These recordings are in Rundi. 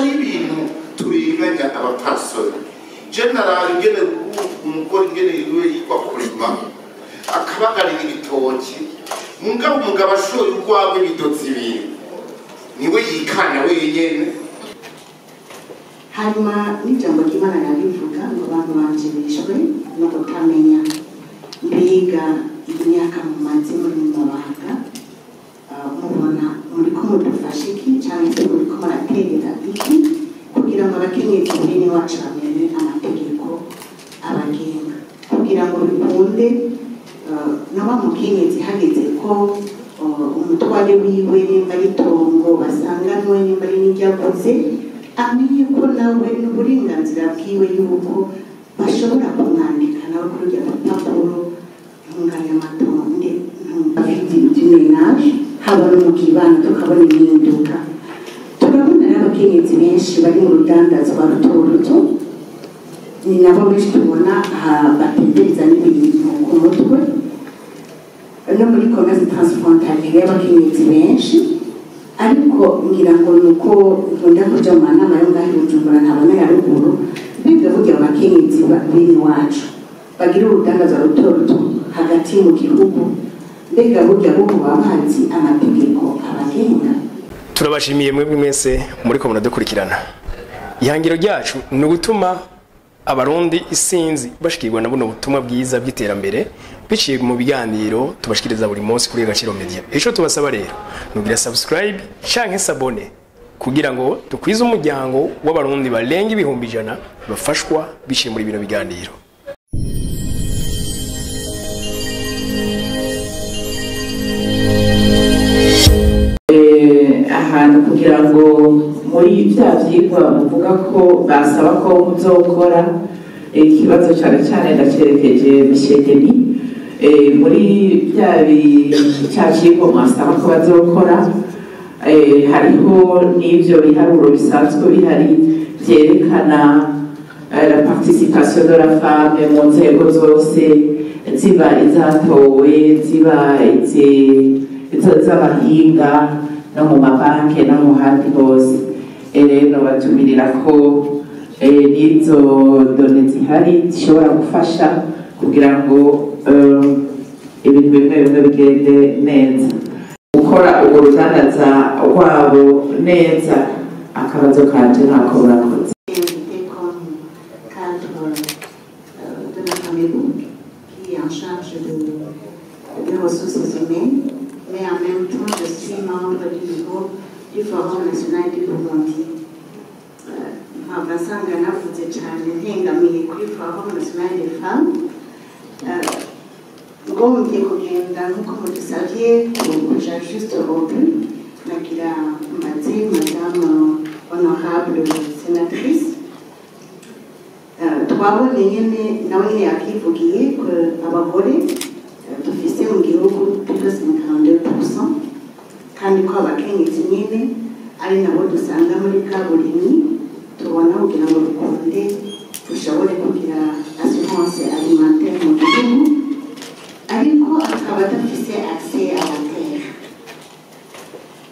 ibintu turiganya abapasori general ngene umugore ngene yiwe yikwa kurima akabagarira ibitoki umugabo ashoye urwabo ibidotsi ibiri niwe yikana wenyene. Hanyuma n'ijambo ry'Imana rirabivuga ngo abantu banjirishwe no kutamenya mbega imyaka mumaze muri mabanga mubona muri ko mudufasha iki cyangwa se muri ko muraterera iki kugira ngo abakenyezi bene wacu bamenye amategeko abagenga kugira ngo bikunde naba mukenyezi hageze ko umutware wiwe nimba ari itongo basanganwe nimba ari n'iryaguze amenye ko nawe n'uburenganzira bwiwe yuko bashobora kumwandika nawe kuri urya rupapuro ntunganyamatonde by'umenaje haba no mu kibano tukabona impinduka. Turabona n'abakenyezi benshi bari mu rudandazwa ruto ruto ni nabo benshi tubona batembereza n'ibintu ku mutwe no muri commerce transfrontalier y'abakenyezi benshi, ariko ngira ngo nuko nkunda kuja mu nama yo ngaho Bujumbura ntabona ya ruguru biga burya abakenyezi bene wacu bagira urudandazwa ruto ruto hagati mu gihugu mbega burya bo babazi amategeko abagenga. Turabashimiye mwebwe mwese muri ko munadukurikirana. Ihangiro ryacu ni ugutuma abarundi isinzi bashikirwa na buno butumwa bwiza bw'iterambere biciye mu biganiro tubashikiriza buri munsi kuri Agaciro Media. Ejo tubasaba rero nugira subscribe canke sabone kugira ngo dukwize umuryango w'abarundi barenga 100,000 bafashwa biciye muri bino biganiro. Ahantu kugira ngo muri bya byigwa muvuga ko basaba ko muzokora ikibazo cyane cyane ndacerekeje bishegeni muri bya cyagirwa mwasaba ko bazokora hariho n'ibyo biharuro bisanzwe bihari byerekana la participation de la femme mu nzego zose ziba izatowe ziba z'abahinga no mu mabanki no mu handi hose. Rero batumirira ko n'izo done zihari zishobora gufasha kugira ngo ibintu bimwe bimwe bigende neza, gukora urudandaza rwabo neza. Akabazo kanje ntako murakoze. Qui est en charge des ressources humaines, mais en même temps je suis membre du Forum national du Burundi. Abasanga navuze cyane ntengamiye kuri Forum national des femmes ngombye kugenda nk'uko mudusabye kuja juste robe nagira mbaze madame honorable sénatrice twabonye nyene nawe nyene yakivugiye ko abagore dufise mu gihugu plus 52% kandi ko abakenyezi nyene ari nabo dusanga muri kaburimbi tubona kugira ngo dukunde dushobore kugira assurance alimentaire mu gihugu, ariko akaba adafise accès à la terre.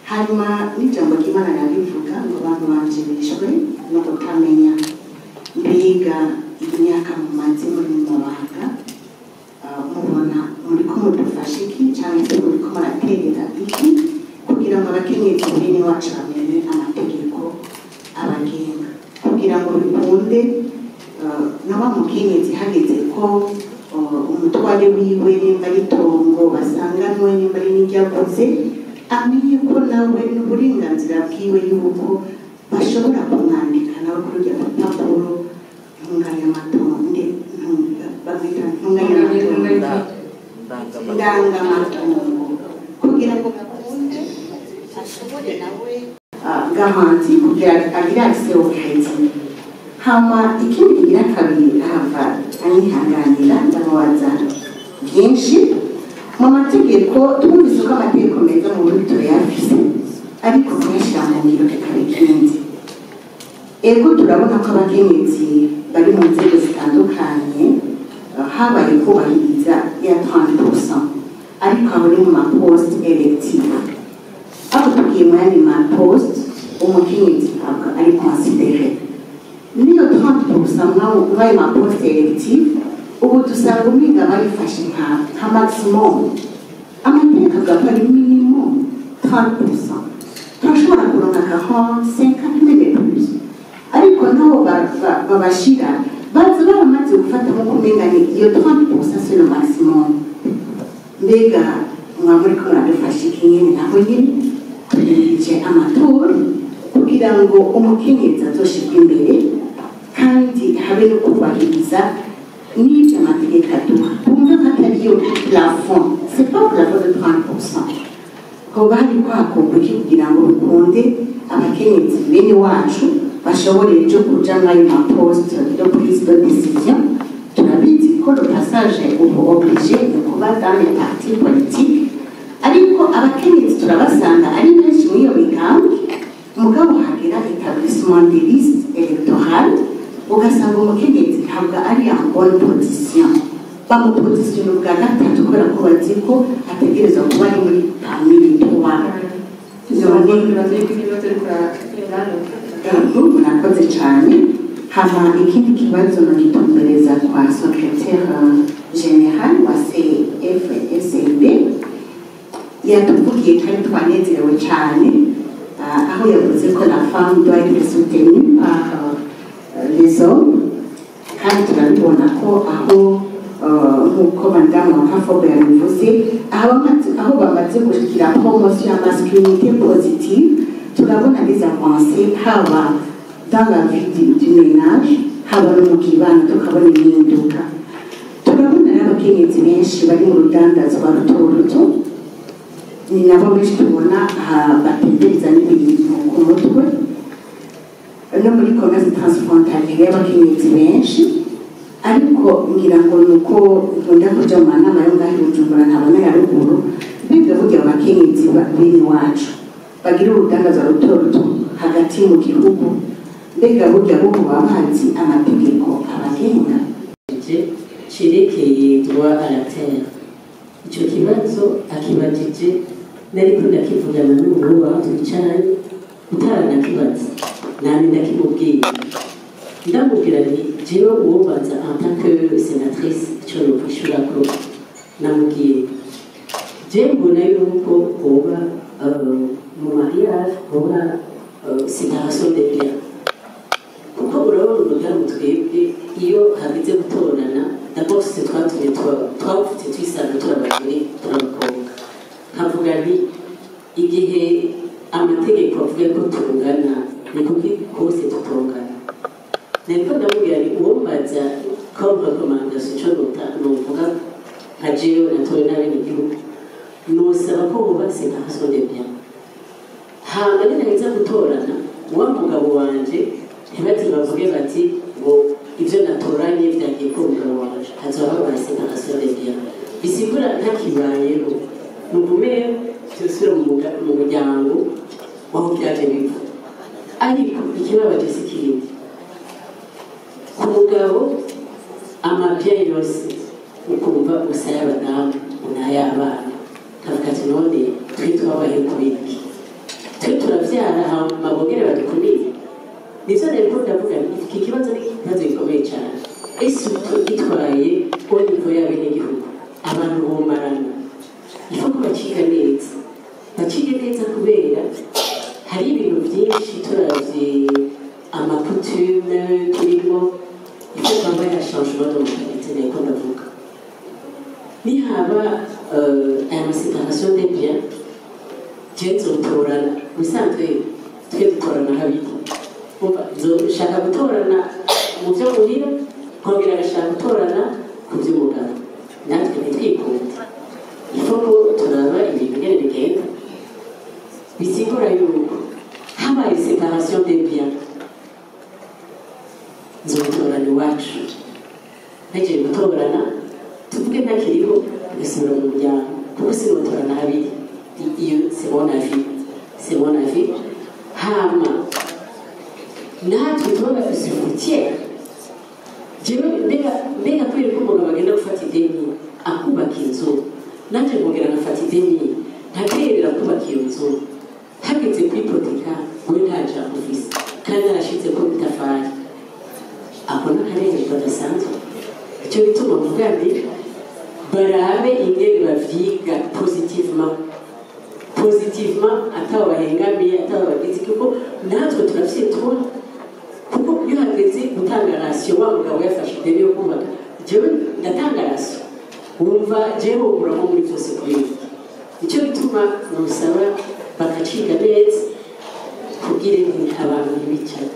Hanyuma n'ijambo ry'Imana rirabivuga ngo abantu banjirishwe no kutamenya mbega imyaka mumaze muri mabanga mubona muri ko mudufasha iki cyangwa se muri ko muraterera iki kugira ngo abakenyezi bene wacu bamenye amategeko abagenga kugira ngo bikunde naba mukenyezi hageze ko umutware wiwe nimba ari itongo basanganwe nimba ari n'iryaguze amenye ko nawe n'uburenganzira bwiwe yuko bashobora kumwandika nawe kuri urya rupapuro ntunganyamatonde ndangamatongo kugira ngo ashobore nawe garanti kugira agire accès au crédit. Hama ikindi kigira kabiri hava anyihanganira ndamubaza byinshi mu mategeko twumvise ko amategeko meza mu buryo turayafise ariko kuyashyira mu ngiro kikaba ikindi. Ego turabona ko abakenyezi bari mu nzego zitandukanye habaye kubahiriza ya 30% ariko abo ni mu mapost elective aho tugiye muri ma post umukenyezi ntabwo ari considéré nk'ayo maposite elegitivu ubu dusanga umwiga bayifashe nka maximum amategeko avuga ko ari minimum 30%. turashobora kuronka nka 50 de plus ariko nabo babashira baza baramaze gufata nko kumenya iyo 30% c'est le maximum. Mbega mwamuri ko radufashe ikinyene naho nyine turije amatora kugira ngo umukenyezi azoshirwe imbere kandi habe no kubahiriza n'ibyo amategeko aduha kumva ko atari yo plafond, c'est pas plafond de 30%. ko bari kwakumva kugira ngo bikunde abakenyezi bene wacu bashobore ejo kuja muri maposte de prise de décision. Turabizi ko le passage ubu obligé de kuba dans les partis politiques ariko abakenyezi turabasanga ari benshi muri iyo migambi umugabo hagera établissement des listes électorales ugasanga umukenyezi ntabwo ari en bonne position bamupositiona bwa gatatu kubera ko bazi ko ategereza kuba ari muri famille n'ubu nakoze cyane. Hama ikindi kibazo nagitumbereza kwa secrétaire général wa CFSB yatuvugiye kandi twanezerewe cyane aho yavuze ko la femme doit être soutenue par les hommes kandi turabibona ko aho nk'uko madamu wa Kafobe yabivuze aho bamaze gushyikira promotion ya masculinité positive turabona des avancées haba dans la vie du ménage haba no mu kibano tukabona impinduka. Turabona n'abakenyezi benshi bari mu rudandazwa ruto ruto ni nabo benshi tubona batembereza n'ibintu ku mutwe no muri commerce transfrontalière y'abakenyezi benshi ariko ngira ngo nuko nkunda kuja mu manama yo ngaho Bujumbura ntabona ya ruguru biga burya abakenyezi bene wacu bagira urudandazwa ruto ruto hagati mu gihugu mbega burya bo babazi amategeko abagenga cerekeye droit à la terre. Icyo kibazo akibajije nariko ndakivugana n'umuntu waho twicaranye utaranakibaza nani ndakimubwira ndamubwira nti jewe uwobaza en tant que sénatrice icyo nokwishura ko namubwiye je mbona yuko hoba mu mariage hoba séparation des biens kuko urabona umudamu twebwe iyo hagize gutorana d'abord c'est twavutse twisanga turabagore turabakobwa nkavuga nti igihe amategeko avuga ko tungana ni kuki kose tutongana nariko ndamubwira nti uwombaza comme recommandation ico novuga nka jewe natowe n'abenegihugu nosaba ko hoba séparation des biens hama ninaheza gutorana wa mugabo wanje ntibati bavuge bati ngo ibyo natoranye byagiye ko umugabo waje hazoba habaye séparation des biens bisigura ntakibayeho nugume cyosura mu muryango waho byaje biva ariko ikibabaje si kindi ku mugabo amabya yose ukumva gusa y'abadamu n'ay'abana kavuga ati none twe twabaye kubiki twe turavyara amabogere badukumire nivyo rero ndavuga iki kibazo ni ikibazo gikomeye cyane ese itwaye oniko y'abenegihugu abantu bomarana ifo ko bakiga neza kubera hari ibintu byinshi turavye amakutume turimo ifo kwambaye changement de mentalité niko ndavuga ni haba aya séparation des biens tutorana musanzwe twe dutorana habiri nshaka gutorana mu byo muhira kongera agashaka gutorana ku by'umugabo natwe ntitwikunda ifo ko turaba ibintu nyine bigenda bisigura yuko habaye séparation des biens nzotorana iwacu ntagiye gutorana tuvuge ntakiriho tugasubira mu muryango kuko sinotorana habiri iyo c'est mon avis hama natwe tuba bafise frontière jewe mbega kwere ko umuntu bagenda gufata ideni akubaka inzu nanje nkongera ngafata ideni nkaterera kubaka iyo nzu hageze kwipoteka we nta jambo ufise kandi arashitse ko bitafari akona karenge kadasanzwe icyo bituma mvuga nti barabe ingene bavyiga positivement ataho bahengamiye ataho bagize kuko natwe turavyitubona kuko iyo hageze gutanga rasiyo wa mugabo yafashe ideni yo kubaka jewe ndatanga rasiyo wumva jewe uburamo muri byose kubera icyo bituma nusaba bakaciga neza kugira ngo abantu ntibicare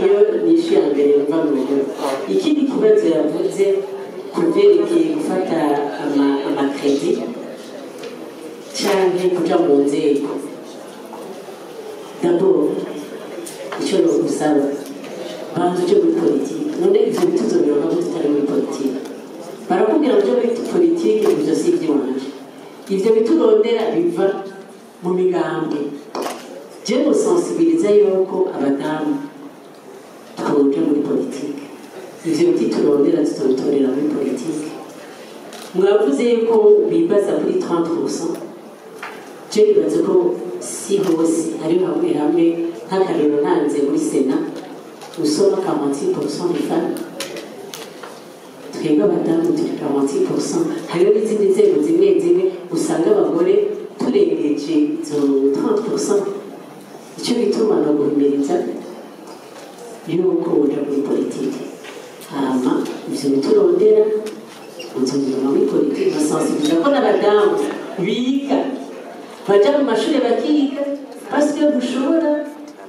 iyo nishyuye mbere mva mu rugo ikindi kibazo yavuze ku byerekeye gufata amakredi cyangwa kuja mu nzego d'abord icyo ni ugusaba banza uje muri politiki none ivyo bituzobera ko tutari muri politiki barakubwira ngo muri politiki ibyo si iby'iwanje ivyo biturondera biva mu migambi je musensibiliza yuko abadamu twoje muri politiki ivyo biturondera tutobitorera muri politiki mwavuze yuko bibaza kuri 30%. Je bibaza ko si hose ari hamwe hamwe nk'akarero nanze muri sena usoma 46% des femmes twebwe abadamu turi 46%. hariho n'izindi nzego zimwe zimwe usanga abagore turengeje izo 30%. icyo bituma no guhimiriza yuko uja muri politiki hama ivyo biturondera uzongera muri politiki basensibiliza ko n'abadamu biga baja mu mashuri bakiga parce que dushobora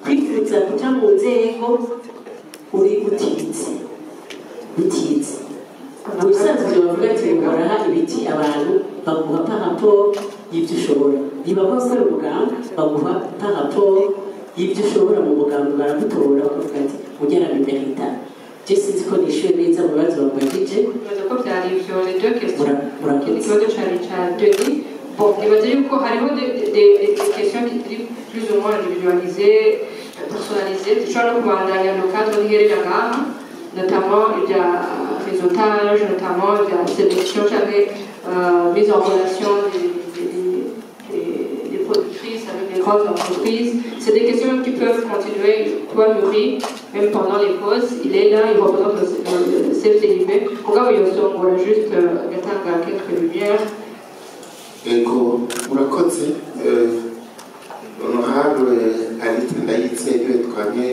kwifuza kuja mu nzego uri utize ubusanzwe bavuga ati baraha ibiti abantu baguha par rapport y'ibyo ushobora niba bakora umuganga baguha par rapport y'ibyo ushobora mu muganga baragutora bakavuga ati ugera bimerita je sinzi ko nishyuye neza mu bibazo babajije ko byari ibyo les deux questions ikibazo cyari cya Denis. Bon, il va dire qu'il y a des questions qui sont plus ou moins individualisées, personnalisées. Je crois que dans le cadre de l'Irlande, notamment il y a réseautage, notamment il y a sélection, j'avais mise en relation des productrices avec les grandes entreprises. C'est des questions qui peuvent continuer, mûrir, même pendant les pauses. Il est là, il représente le CFTIB. Pourquoi il y a juste quelques lumières. Ego murakoze honorable Anita Ndayitse niwe twamye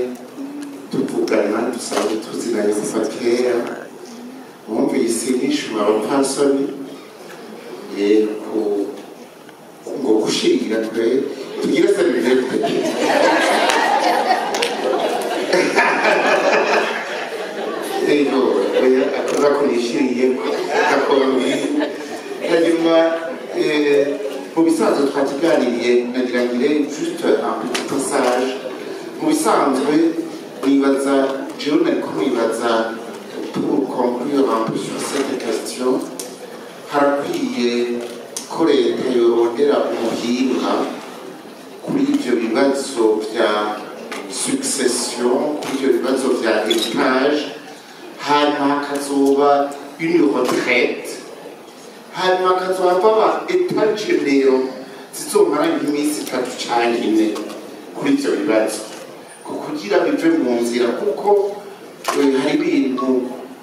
tuvugana dusanzwe tuzinanye kuva kera mwumvise inyishu abapfasoni ngo gushingira tugira serivete ego akoza kunishiriye akakombi hanyuma mu bisanzwe twakiganiriye nagirangire juste un petit passage mu bisanzwe nibaza jewe nariko nibaza pour conclure un peu sur cette question harakwiye ko leta yorondera umuhinga kuri ivyo bibazo vya succession kuri ivyo bibazo vya héritage hanyuma hakazoba une retraite hanyuma hakazohava aba etagenero zizomara nk'iminsi 3 canke 4 kuri ivyo bibazo kugira bive mu nzira kuko hari ibintu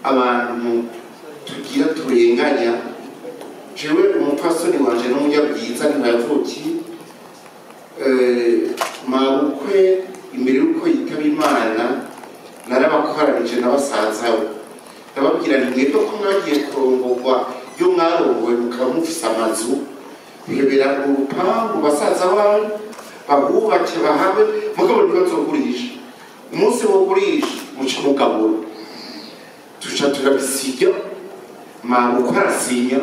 abantu tugira turenganya jewe umupfasoni wanje n'umunyabwiza ntibavuki mabukwe imbere y'uko yitaba Imana narabakoranije n'abasaza we ndababwira nti mwebwe ko mwagiye kurongorwa iyo mwarongowe mukaba mufise amazu bihebera mu rupangu basaza banyu bahubake bahabe mugabo ntibazogurisha umunsi wo kugurisha muca mugabura tuca turabisiga mabukwe arasinya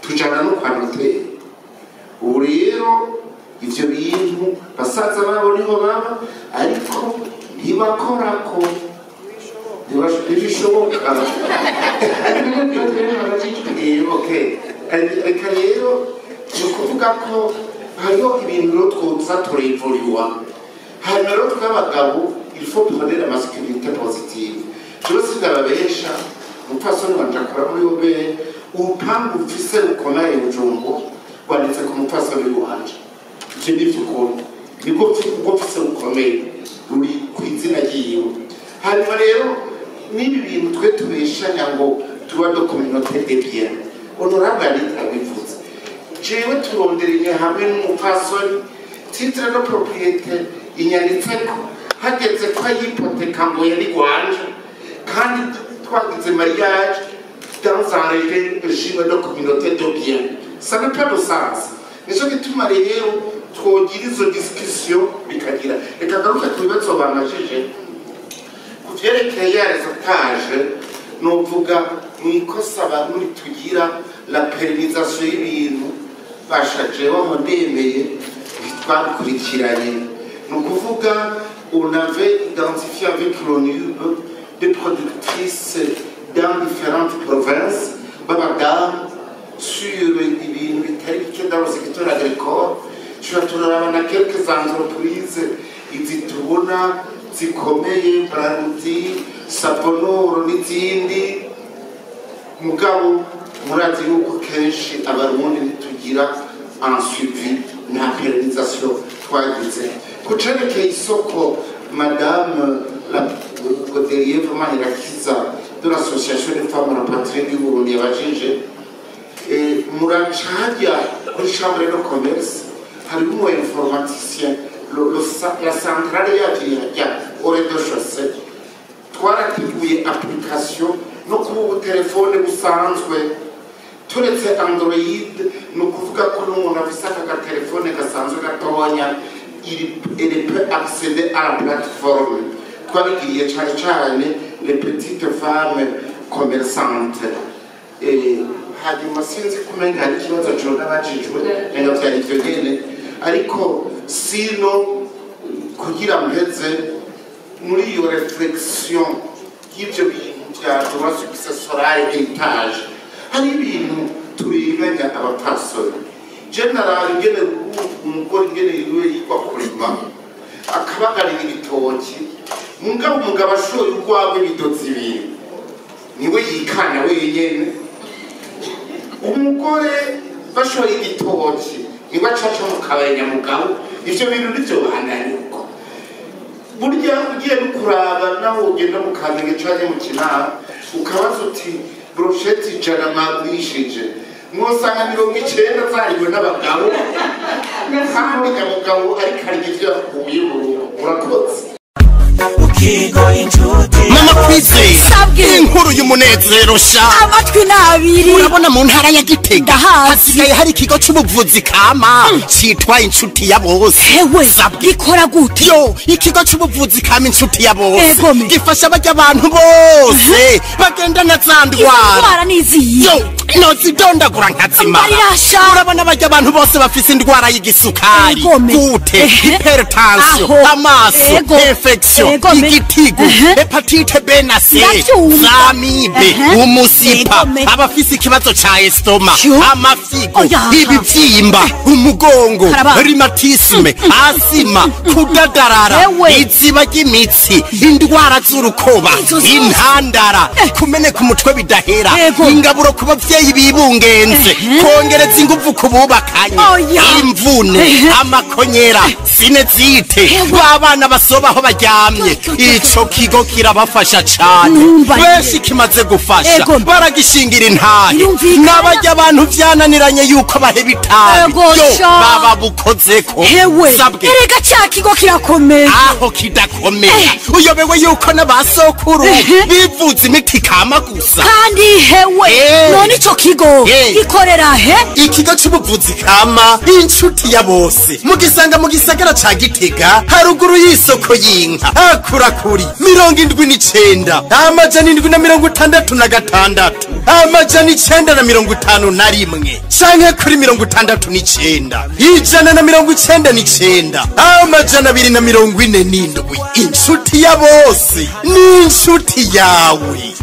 tujana no kwa noteri ubu rero ivyo bintu basaza babo niho baba ariko ntibakorako ntibishoboka reka rero ni ukuvuga ko hariho ibintu rero twoza turevuriwa hanyuma rero tw'abagabo il faut prendre la masculinité positive jewe sindababesha umupfasoni wanje akora muri obe urupangu ufise rukomeye Bujumbu rwanditse ku mupfasoni wanje ivyo nivyo ukora nibwo mfise rukomeye ruri ku izina ryiwe hanyuma rero n'ibi bintu twe tubeshanya ngo tuba do communauté de bien honorable Anita bivuze jewe turondereye hamwe n'umupfasoni titre de propriété inyanditseko hageze ko yipoteka ngo yari gwanje kandi twagize mariage dans un régime de communauté de bien ça n'a pas de sens nico gituma rero twogira izo discussion bikagira reka garuka ku bibazo bamajije ku vyerekeye réseautage novuga mwikosa bamuri tugira la pérennisation y'ibintu bashaje bamondemeye twakurikiranye no kuvuga on avait identifié avec l'ONU des productrices dans différentes provinces babadames sur ibintu bitari bike dans le secteur agricole turabona quelques entreprises izi tubona zikomeye Brandi Saponoro n'izindi mugabo murazi yuko kenshi abarundi ntitugira un suivi na pérennisation twagize kucerekeye isoko madame la Godelier vraiment irakiza de l'association des femmes rapatriées du Burundi yabajije muracaja kuri chambre de commerce harimo informaticien la centrale ya au rez-de-chaussée twarateguye application no ku telefone busanzwe turetse Android no kuvuga ko n'umuntu afise aka telefone gasanzwe gatonya il peut accéder à la plateforme twabigiriye cyane les petites femmes commerçantes hanyuma sinzi kumenya hari ikibazo cyo n'abajijwe nenda byari byo nyene ariko sino kugira mpeze muri iyo réflexion y'ibyo bintu bya droit successoral héritage hari ibintu tubimenya abapastori general ngene umugore ngene yiwe yikwa kurima akabagarira ibitoki umugabo ashoye urwagwe bidozi ibintu niwe yikana wenyene umugore bashoye igitoki niba caca mu kabaya mugabo ivyo bintu nivyo bananirwa burya ugiye kuraba naho ugenda mu kamenge canke mu kinama ukabaza uti brochette ijana magwishije mwosanga 90 zariwe n'abagabo kandi umugabo ariko arya ivyo yakuye murakoze Mama Kwizera sabwe inkuru y'umunezero sha amatwi nabiri urabona mu ntara ya Gitega hasigaye hari ikigo c'ubuvuzi kama citwa inshuti ya bose sabwe gikora gute yo ikigo c'ubuvuzi kama inshuti ya bose gifasha abajya abantu bose bagenda na zandwara nizi yo nozidondagura nkazima urabona abajya abantu bose bafise indwara y'igisukari gute hypertension amaso infection igitigu hepatite B na C zamibe umusipa abafise ikibazo ca estoma amafigo ibivyimba umugongo rheumatisme asima kudadarara iziba ry'imitsi indwara z'urukoba intandara kumeneka umutwe bidahera ingaburo ku bavyeyi bibungenze kongereza inguvu ku bubakanye imvune amakonyera sinezite babana basobaho baryamye ico kigo kirabafasha cane benshi kimaze gufasha baragishingira intahe n'abajya abantu vyananiranye yuko baheba itabi yo baba bukozeko sabwe erega ca kigo kirakomeye aho kidakomeye uyobewe yuko n'abasokuru bivuza imiti kama gusa kandi hewe none ico kigo gikorera he ikigo c'ubuvuzi kama inshuti ya bose mugisanga mu gisagara ca Gitega haruguru y'isoko y'inka akurakuri 79 amajana 766 amajana 951 canke kuri 69 ijana na 99 amajana 247 inshuti ya bose ni inshuti yawe.